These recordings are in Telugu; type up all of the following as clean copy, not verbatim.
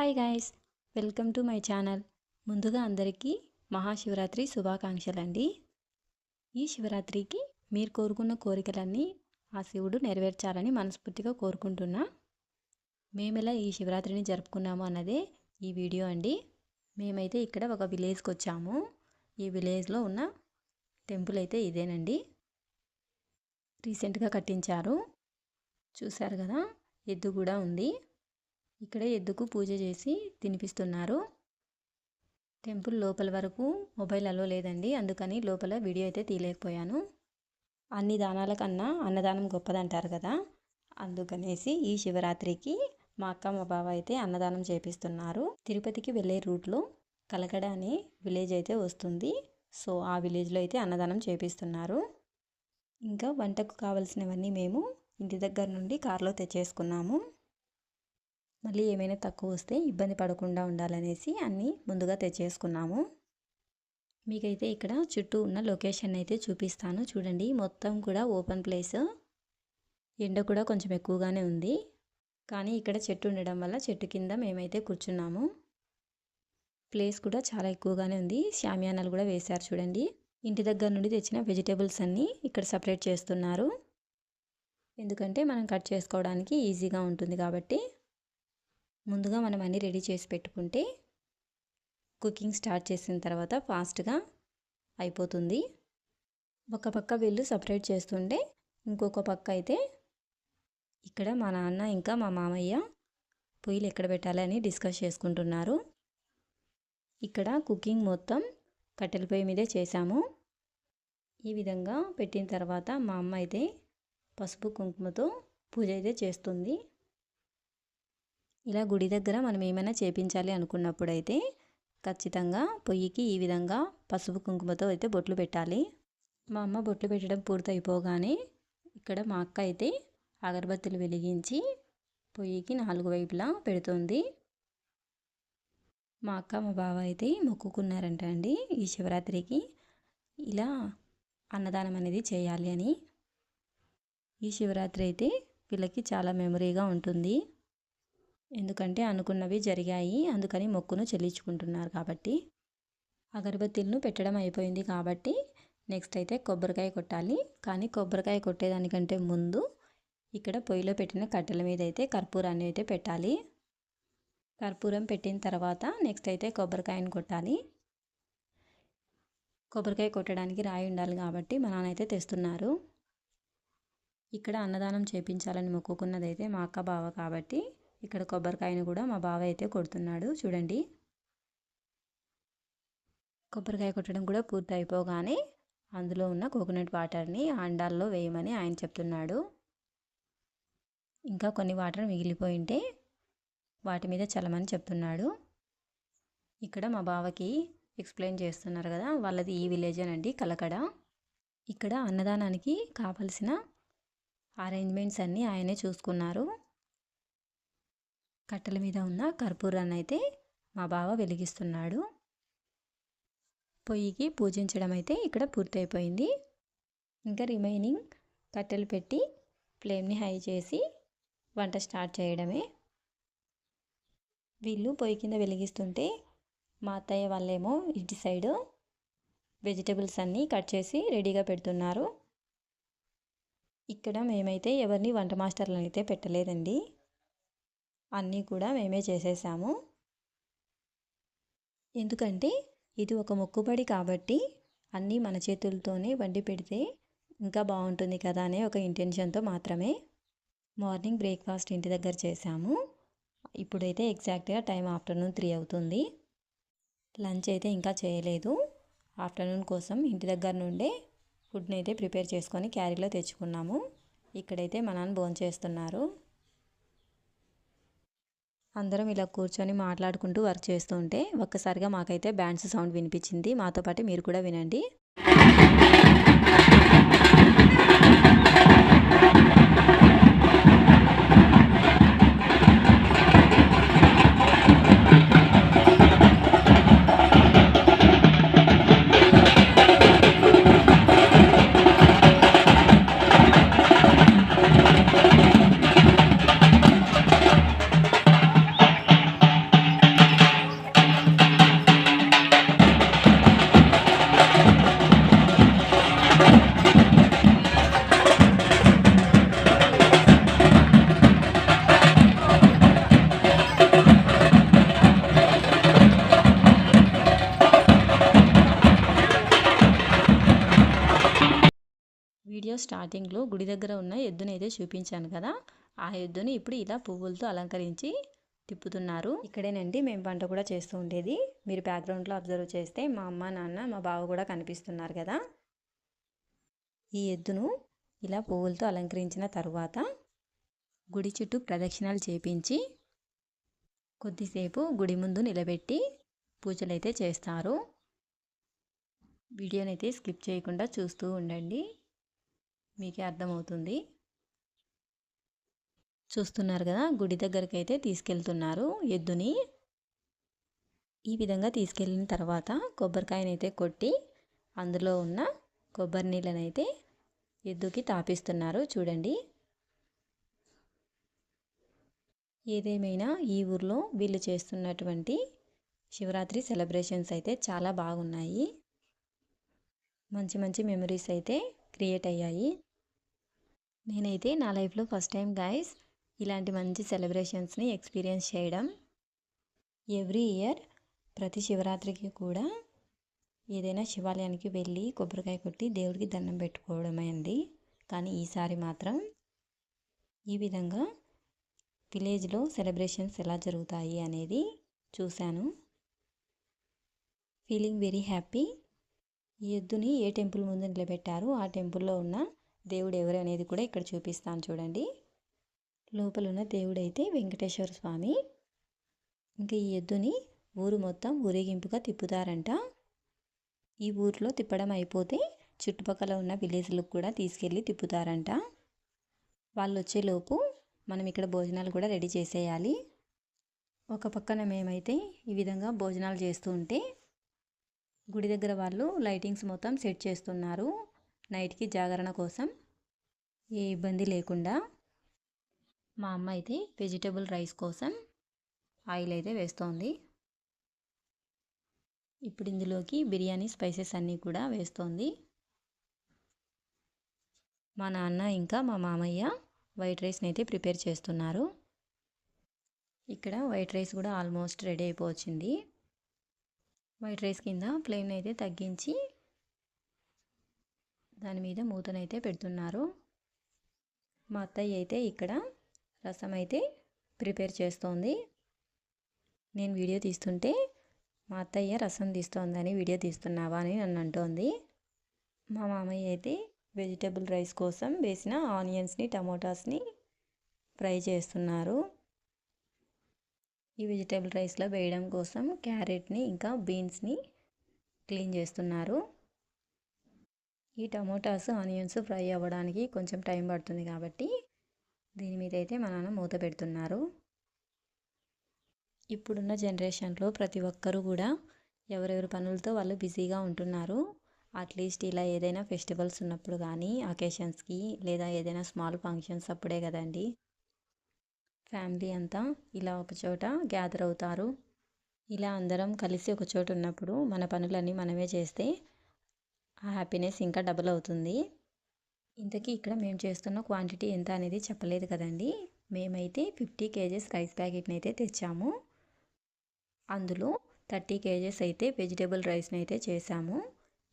Hi guys, welcome to my channel. ముందుగా అందరికీ మహాశివరాత్రి శుభాకాంక్షలండి. ఈ శివరాత్రికి మీరు కోరుకున్న కోరికలన్నీ ఆ శివుడు నెరవేర్చాలని మనస్ఫూర్తిగా కోరుకుంటున్నా. మేమెలా ఈ శివరాత్రిని జరుపుకున్నాము అన్నదే ఈ వీడియో అండి. మేమైతే ఇక్కడ ఒక విలేజ్కి వచ్చాము. ఈ విలేజ్లో ఉన్న టెంపుల్ అయితే ఇదేనండి. రీసెంట్గా కట్టించారు, చూశారు కదా. ఎద్దు కూడా ఉంది. ఇక్కడ ఎద్దుకు పూజ చేసి తినిపిస్తున్నారు. టెంపుల్ లోపల వరకు మొబైల్ అలో లేదండి, అందుకని లోపల వీడియో అయితే తీయలేకపోయాను. అన్ని దానాల కన్నా అన్నదానం గొప్పదంటారు కదా, అందుకనేసి ఈ శివరాత్రికి మా అక్క మా బావ అయితే అన్నదానం చేపిస్తున్నారు. తిరుపతికి వెళ్ళే రూట్లో కలకడ అనే విలేజ్ అయితే వస్తుంది. సో ఆ విలేజ్లో అయితే అన్నదానం చేపిస్తున్నారు. ఇంకా వంటకు కావలసినవన్నీ మేము ఇంటి దగ్గర నుండి కారులో తెచ్చేసుకున్నాము. మళ్ళీ ఏమైనా తక్కువ వస్తే ఇబ్బంది పడకుండా ఉండాలనేసి అన్నీ ముందుగా తెచ్చేసుకున్నాము. మీకైతే ఇక్కడ చుట్టూ ఉన్న లొకేషన్ అయితే చూపిస్తాను చూడండి. మొత్తం కూడా ఓపెన్ ప్లేస్. ఎండ కూడా కొంచెం ఎక్కువగానే ఉంది, కానీ ఇక్కడ చెట్టు ఉండడం వల్ల చెట్టు కింద మేమైతే కూర్చున్నాము. ప్లేస్ కూడా చాలా ఎక్కువగానే ఉంది. షామియానాలు కూడా వేశారు చూడండి. ఇంటి దగ్గర నుండి తెచ్చిన వెజిటేబుల్స్ అన్నీ ఇక్కడ సపరేట్ చేస్తున్నారు, ఎందుకంటే మనం కట్ చేసుకోవడానికి ఈజీగా ఉంటుంది కాబట్టి. ముందుగా మనం అన్నీ రెడీ చేసి పెట్టుకుంటే కుకింగ్ స్టార్ట్ చేసిన తర్వాత ఫాస్ట్గా అయిపోతుంది. ఒక పక్క వీళ్ళు సపరేట్ చేస్తుంటే ఇంకొక పక్క అయితే ఇక్కడ మా నాన్న ఇంకా మా మామయ్య పొయ్యిలు ఎక్కడ పెట్టాలని డిస్కస్ చేసుకుంటున్నారు. ఇక్కడ కుకింగ్ మొత్తం కట్టెల పొయ్యి మీదే చేశాము. ఈ విధంగా పెట్టిన తర్వాత మా అమ్మ అయితే పసుపు కుంకుమతో పూజ అయితే చేస్తుంది. ఇలా గుడి దగ్గర మనం ఏమైనా చేపించాలి అనుకున్నప్పుడు అయితే ఖచ్చితంగా పొయ్యికి ఈ విధంగా పసుపు కుంకుమతో అయితే బొట్లు పెట్టాలి. మా అమ్మ బొట్లు పెట్టడం పూర్తయిపోగానే ఇక్కడ మా అక్క అయితే అగరబత్తులు వెలిగించి పొయ్యికి 4 వైపులా పెడుతుంది. మా అక్క మా బావ అయితే మొక్కుకున్నారంట అండి, ఈ శివరాత్రికి ఇలా అన్నదానం అనేది చేయాలి అని. ఈ శివరాత్రి అయితే వీళ్ళకి చాలా మెమరీగా ఉంటుంది, ఎందుకంటే అనుకున్నవి జరిగాయి, అందుకని మొక్కును చెల్లించుకుంటున్నారు కాబట్టి. అగరబత్తీలను పెట్టడం అయిపోయింది కాబట్టి నెక్స్ట్ అయితే కొబ్బరికాయ కొట్టాలి. కానీ కొబ్బరికాయ కొట్టేదానికంటే ముందు ఇక్కడ పొయ్యిలో పెట్టిన కట్టెల మీద అయితే కర్పూరాన్ని అయితే పెట్టాలి. కర్పూరం పెట్టిన తర్వాత నెక్స్ట్ అయితే కొబ్బరికాయను కొట్టాలి. కొబ్బరికాయ కొట్టడానికి రాయి ఉండాలి కాబట్టి మా నాన్న అయితే తెస్తున్నారు. ఇక్కడ అన్నదానం చేపించాలని మొక్కుకున్నదైతే మా అక్క బావ కాబట్టి ఇక్కడ కొబ్బరికాయను కూడా మా బావ అయితే కొడుతున్నాడు చూడండి. కొబ్బరికాయ కొట్టడం కూడా పూర్తి అయిపోగానే అందులో ఉన్న కోకోనట్ వాటర్ని అండాల్లో వేయమని ఆయన చెప్తున్నాడు. ఇంకా కొన్ని వాటర్ మిగిలిపోయింటే వాటి మీద చల్లమని చెప్తున్నాడు. ఇక్కడ మా బావకి ఎక్స్ప్లెయిన్ చేస్తున్నారు కదా, వాళ్ళది ఈ విలేజేనండి, కలకడ. ఇక్కడ అన్నదానానికి కావలసిన అరేంజ్మెంట్స్ అన్నీ ఆయనే చూసుకున్నారు. కట్టెల మీద ఉన్న కర్పూరాన్ని అయితే మా బావ వెలిగిస్తున్నాడు. పొయ్యికి పూజించడం అయితే ఇక్కడ పూర్తయిపోయింది. ఇంకా రిమైనింగ్ కట్టెలు పెట్టి ఫ్లేమ్ని హై చేసి వంట స్టార్ట్ చేయడమే. వీళ్ళు పొయ్యి కింద వెలిగిస్తుంటే మా అత్తయ్య వాళ్ళేమో ఇటు సైడు వెజిటేబుల్స్ అన్నీ కట్ చేసి రెడీగా పెడుతున్నారు. ఇక్కడ మేమైతే ఎవరిని వంట మాస్టర్లను అయితే పెట్టలేదండి, అన్నీ కూడా మేమే చేసేసాము. ఎందుకంటే ఇది ఒక మొక్కుబడి కాబట్టి అన్నీ మన చేతులతోనే వండి పెడితే ఇంకా బాగుంటుంది కదా అనే ఒక ఇంటెన్షన్తో మాత్రమే. మార్నింగ్ బ్రేక్ఫాస్ట్ ఇంటి దగ్గర చేసాము. ఇప్పుడైతే ఎగ్జాక్ట్గా టైం ఆఫ్టర్నూన్ 3 అవుతుంది. లంచ్ అయితే ఇంకా చేయలేదు. ఆఫ్టర్నూన్ కోసం ఇంటి దగ్గర నుండే ఫుడ్ని అయితే ప్రిపేర్ చేసుకొని క్యారీలో తెచ్చుకున్నాము. ఇక్కడైతే మా నాన్న భోంచేస్తున్నారు. అందరం ఇలా కూర్చొని మాట్లాడుకుంటూ వర్క్ చేస్తూ ఉంటే ఒక్కసారిగా మాకైతే బ్యాండ్స్ సౌండ్ వినిపించింది. మాతో పాటు మీరు కూడా వినండి. స్టార్టింగ్లో గుడి దగ్గర ఉన్న ఎద్దుని అయితే చూపించాను కదా, ఆ ఎద్దుని ఇప్పుడు ఇలా పువ్వులతో అలంకరించి తిప్పుతున్నారు. ఇక్కడేనండి మేము వంట కూడా చేస్తూ ఉండేది. మీరు బ్యాక్గ్రౌండ్లో అబ్జర్వ్ చేస్తే మా అమ్మ నాన్న మా బావ కూడా కనిపిస్తున్నారు కదా. ఈ ఎద్దును ఇలా పువ్వులతో అలంకరించిన తర్వాత గుడి చుట్టూ ప్రదక్షిణాలు చేపించి కొద్దిసేపు గుడి ముందు నిలబెట్టి పూజలైతే చేస్తారు. వీడియోనైతే స్కిప్ చేయకుండా చూస్తూ ఉండండి, మీకే అర్థమవుతుంది. చూస్తున్నారు కదా, గుడి దగ్గరికి అయితే తీసుకెళ్తున్నారు ఎద్దుని. ఈ విధంగా తీసుకెళ్ళిన తర్వాత కొబ్బరికాయనైతే కొట్టి అందులో ఉన్న కొబ్బరి నీళ్ళనైతే ఎద్దుకి తాపిస్తున్నారు. చూడండి, ఏదేమైనా ఈ ఊర్లో వీళ్ళు చేస్తున్నటువంటి శివరాత్రి సెలబ్రేషన్స్ అయితే చాలా బాగున్నాయి. మంచి మంచి మెమరీస్ అయితే క్రియేట్ అయ్యాయి. నేనైతే నా లైఫ్లో ఫస్ట్ టైం గైస్ ఇలాంటి మంచి సెలబ్రేషన్స్ని ఎక్స్పీరియన్స్ చేయడం. ఎవ్రీ ఇయర్ ప్రతి శివరాత్రికి కూడా ఏదైనా శివాలయానికి వెళ్ళి కొబ్బరికాయ కొట్టి దేవుడికి దండం పెట్టుకోవడమే అండి. కానీ ఈసారి మాత్రం ఈ విధంగా విలేజ్లో సెలబ్రేషన్స్ ఎలా జరుగుతాయి అనేది చూశాను. Feeling very happy. ఈ ఎద్దుని ఏ టెంపుల్ ముందు నిలబెట్టారు, ఆ టెంపుల్లో ఉన్న దేవుడు ఎవరు అనేది కూడా ఇక్కడ చూపిస్తాను చూడండి. లోపల ఉన్న దేవుడైతే వెంకటేశ్వర స్వామి. ఇంకా ఈ ఎద్దుని ఊరు మొత్తం ఊరేగింపుగా తిప్పుతారంట. ఈ ఊర్లో తిప్పడం అయిపోతే చుట్టుపక్కల ఉన్న విలేజ్లకు కూడా తీసుకెళ్ళి తిప్పుతారంట. వాళ్ళు వచ్చేలోపు మనం ఇక్కడ భోజనాలు కూడా రెడీ చేసేయాలి. ఒక పక్కన మేమైతే ఈ విధంగా భోజనాలు చేస్తూ ఉంటే గుడి దగ్గర వాళ్ళు లైటింగ్స్ మొత్తం సెట్ చేస్తున్నారు నైట్కి జాగరణ కోసం, ఏ ఇబ్బంది లేకుండా. మా అమ్మ అయితే వెజిటేబుల్ రైస్ కోసం ఆయిల్ అయితే వేస్తోంది. ఇప్పుడు ఇందులోకి బిర్యానీ స్పైసెస్ అన్నీ కూడా వేస్తోంది. మా నాన్న ఇంకా మా మామయ్య వైట్ రైస్ని అయితే ప్రిపేర్ చేస్తున్నారు. ఇక్కడ వైట్ రైస్ కూడా ఆల్మోస్ట్ రెడీ అయిపోవచ్చింది. వైట్ రైస్ కింద ఫ్లేమ్ అయితే తగ్గించి దాని మీద మూతనైతే పెడుతున్నారు. మా అత్తయ్య అయితే ఇక్కడ రసం అయితే ప్రిపేర్ చేస్తోంది. నేను వీడియో తీస్తుంటే మా అత్తయ్య రసం తీస్తోందని వీడియో తీస్తున్నావా అని నన్ను అంటోంది. మా మామయ్య అయితే వెజిటేబుల్ రైస్ కోసం వేసిన ఆనియన్స్ని టమోటాస్ని ఫ్రై చేస్తున్నారు. ఈ వెజిటేబుల్ రైస్లో వేయడం కోసం క్యారెట్ని ఇంకా బీన్స్ని క్లీన్ చేస్తున్నారు. ఈ టమోటాస్ ఆనియన్స్ ఫ్రై అవ్వడానికి కొంచెం టైం పడుతుంది కాబట్టి దీని మీద అయితే మా నాన్న మూత పెడుతున్నారు. ఇప్పుడున్న జనరేషన్లో ప్రతి ఒక్కరూ కూడా ఎవరెవరి పనులతో వాళ్ళు బిజీగా ఉంటున్నారు. అట్లీస్ట్ ఇలా ఏదైనా ఫెస్టివల్స్ ఉన్నప్పుడు కానీ అకేషన్స్కి లేదా ఏదైనా స్మాల్ ఫంక్షన్స్ అప్పుడే కదండి ఫ్యామిలీ అంతా ఇలా ఒక చోట గ్యాదర్ అవుతారు. ఇలా అందరం కలిసి ఒక చోట ఉన్నప్పుడు మన పనులన్నీ మనమే చేస్తే ఆ హ్యాపీనెస్ ఇంకా డబుల్ అవుతుంది. ఇంతకీ ఇక్కడ మేము చేస్తున్న క్వాంటిటీ ఎంత అనేది చెప్పలేదు కదండి. మేమైతే 50 kgs రైస్ ప్యాకెట్ని అయితే తెచ్చాము. అందులో 30 kgs అయితే వెజిటేబుల్ రైస్ని అయితే చేసాము.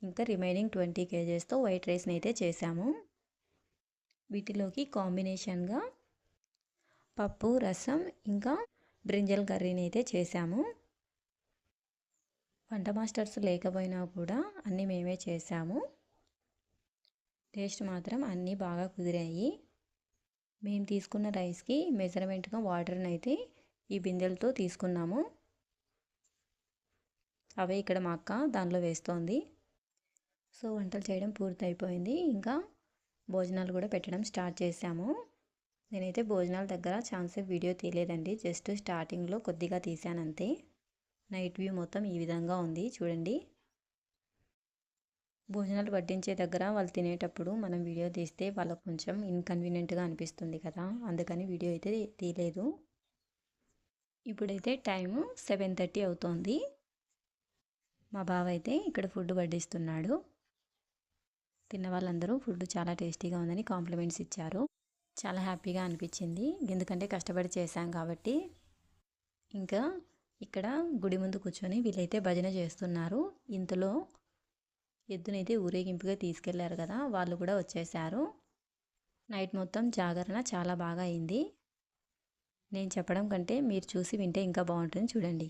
ఇంకా రిమైనింగ్ 20 kgsతో వైట్ రైస్ని అయితే చేసాము. వీటిలోకి కాంబినేషన్గా పప్పు, రసం ఇంకా బ్రింజల్ కర్రీని అయితే చేసాము. వంట మాస్టర్స్ లేకపోయినా కూడా అన్నీ మేమే చేసాము. టేస్ట్ మాత్రం అన్నీ బాగా కుదిరాయి. మేము తీసుకున్న రైస్కి మెజర్మెంట్గా వాటర్ని అయితే ఈ బిందెలతో తీసుకున్నాము. అవే ఇక్కడ మా అక్క దానిలో వేస్తోంది. సో వంటలు చేయడం పూర్తి అయిపోయింది. ఇంకా భోజనాలు కూడా పెట్టడం స్టార్ట్ చేసాము. నేనైతే భోజనాల దగ్గర ఛాన్సేపు వీడియో తీయలేదండి, జస్ట్ స్టార్టింగ్లో కొద్దిగా తీసాను అంతే. నైట్ వ్యూ మొత్తం ఈ విధంగా ఉంది చూడండి. భోజనాలు వడ్డించే దగ్గర వాళ్ళు తినేటప్పుడు మనం వీడియో తీస్తే వాళ్ళకు కొంచెం ఇన్కన్వీనియంట్గా అనిపిస్తుంది కదా, అందుకని వీడియో అయితే తీయలేదు. ఇప్పుడైతే టైము 7:30 అవుతోంది. మా బావ అయితే ఇక్కడ ఫుడ్ వడ్డిస్తున్నాడు. తిన్న వాళ్ళందరూ ఫుడ్ చాలా టేస్టీగా ఉందని కాంప్లిమెంట్స్ ఇచ్చారు. చాలా హ్యాపీగా అనిపించింది, ఎందుకంటే కష్టపడి చేశాం కాబట్టి. ఇంకా ఇక్కడ గుడి ముందు కూర్చొని వీళ్ళైతే భజన చేస్తున్నారు. ఇంతలో ఎద్దునైతే ఊరేగింపుగా తీసుకెళ్లారు కదా, వాళ్ళు కూడా వచ్చేసారు. నైట్ మొత్తం జాగరణ చాలా బాగా అయింది. నేను చెప్పడం కంటే మీరు చూసి వింటే ఇంకా బాగుంటుంది, చూడండి.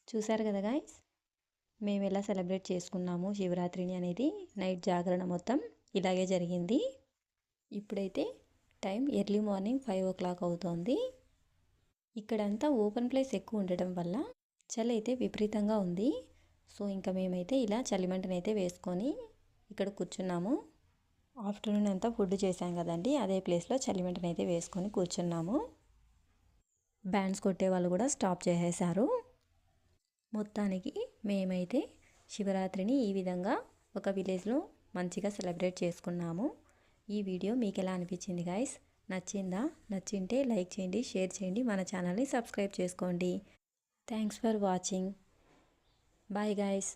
చూసారు కదా గైస్, మేము ఎలా సెలబ్రేట్ చేసుకున్నాము శివరాత్రిని అనేది. నైట్ జాగరణ మొత్తం ఇలాగే జరిగింది. ఇప్పుడైతే టైం ఎర్లీ మార్నింగ్ 5 o'clock అవుతోంది. ఇక్కడంతా ఓపెన్ ప్లేస్ ఎక్కువ ఉండటం వల్ల చలి అయితే విపరీతంగా ఉంది. సో ఇంకా మేమైతే ఇలా చలిమంటనైతే వేసుకొని ఇక్కడ కూర్చున్నాము. ఆఫ్టర్నూన్ అంతా ఫుడ్ చేసాం కదండి, అదే ప్లేస్లో చలిమంటనైతే వేసుకొని కూర్చున్నాము. బ్యాండ్స్ కొట్టే వాళ్ళు కూడా స్టాప్ చేసేసారు. మొత్తానికి మేమైతే శివరాత్రిని ఈ విధంగా ఒక విలేజ్లో మంచిగా సెలబ్రేట్ చేసుకున్నాము. ఈ వీడియో మీకు ఎలా అనిపించింది గైస్? నచ్చిందా? నచ్చింటే లైక్ చేయండి, షేర్ చేయండి, మన ఛానల్ని సబ్స్క్రైబ్ చేసుకోండి. Thanks for watching. Bye guys.